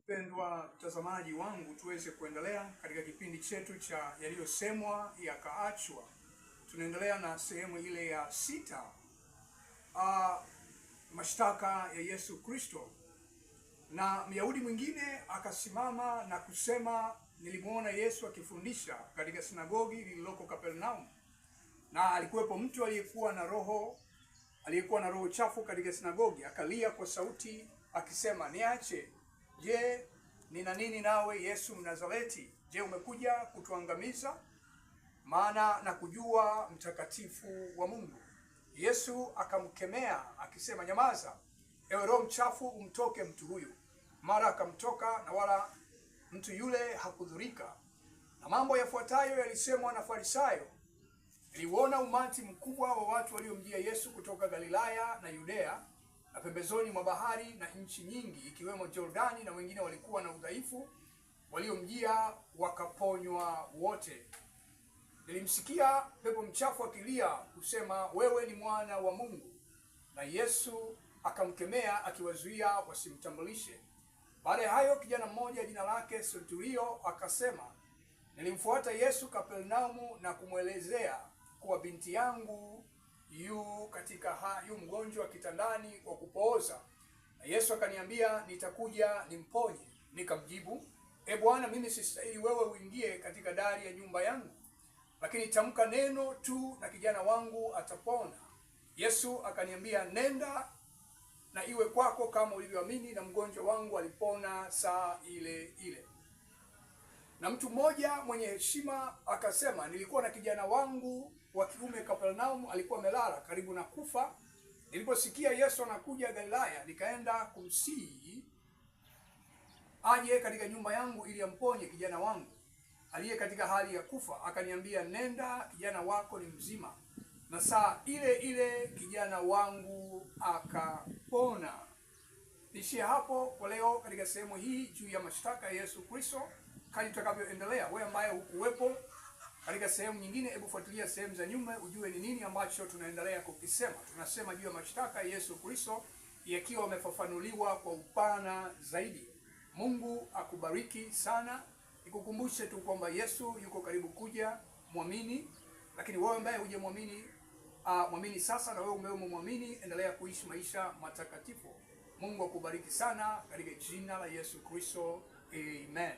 Mpendwa mtazamaji wangu, tuweze kuendelea katika kipindi chetu cha yaliyosemwa yakaachwa. Tunaendelea na sehemu ile ya 6, mashtaka ya Yesu Kristo. Na Myahudi mwingine akasimama na kusema, nilimuona Yesu akifundisha katika sinagogi lililoko Kapernaum, na alikuwepo mtu aliyekuwa na roho chafu katika sinagogi, akalia kwa sauti akisema, niache, je, nina nini nawe Yesu Mnazareti? Je, umekuja kutuangamiza? Maana na kujua mtakatifu wa Mungu. Yesu akamkemea akisema, nyamaza, ewe roho mchafu, umtoke mtu huyu. Mara akamtoka, na wala mtu yule hakudhurika. Na mambo yafuatayo yalisemwa na Farisayo. Niliuona umati mkubwa wa watu waliomjia Yesu kutoka Galilaya na Yudea na pembezoni mwa bahari na nchi nyingi ikiwemo Jordani, na wengine walikuwa na udhaifu, waliomjia wakaponywa wote. Nilimsikia pepo mchafu akilia kusema, wewe ni mwana wa Mungu. Na Yesu akamkemea akiwazuia wasimtambulishe. Baada ya hayo, kijana mmoja jina lake Sertulio akasema, nilimfuata Yesu Kapernaumu na kumwelezea kuwa binti yangu yu mgonjwa kitandani kwa kupooza. Na Yesu akaniambia, nitakuja nimponye. Nikamjibu, Bwana, mimi sistahili wewe uingie katika dari ya nyumba yangu, lakini tamka neno tu na kijana wangu atapona. Yesu akaniambia, nenda na iwe kwako kama ulivyoamini, na mgonjwa wangu alipona saa ile ile. Na mtu mmoja mwenye heshima akasema, nilikuwa na kijana wangu wa kiume Kapernaum, alikuwa amelala karibu na kufa. Niliposikia Yesu anakuja Galilaya, nikaenda kumsihi aje katika nyumba yangu ili amponye kijana wangu aliye katika hali ya kufa. Akaniambia, nenda, kijana wako ni mzima. Na saa ile ile kijana wangu akapona. Nishie hapo kwa leo katika sehemu hii juu ya mashtaka ya Yesu Kristo. Kali tutakavyoendelea, wewe ambaye hukuwepo katika sehemu nyingine, hebu fuatilia sehemu za nyuma ujue ni nini ambacho tunaendelea kukisema. Tunasema juu ya mashtaka ya Yesu Kristo yakiwa yamefafanuliwa kwa upana zaidi. Mungu akubariki sana. Nikukumbushe tu kwamba Yesu yuko karibu kuja, muamini. Lakini wewe ambaye hujamwamini, muamini sasa, na wewe umemwamini, endelea kuishi maisha matakatifu. Mungu akubariki sana katika jina la Yesu Kristo. Amen.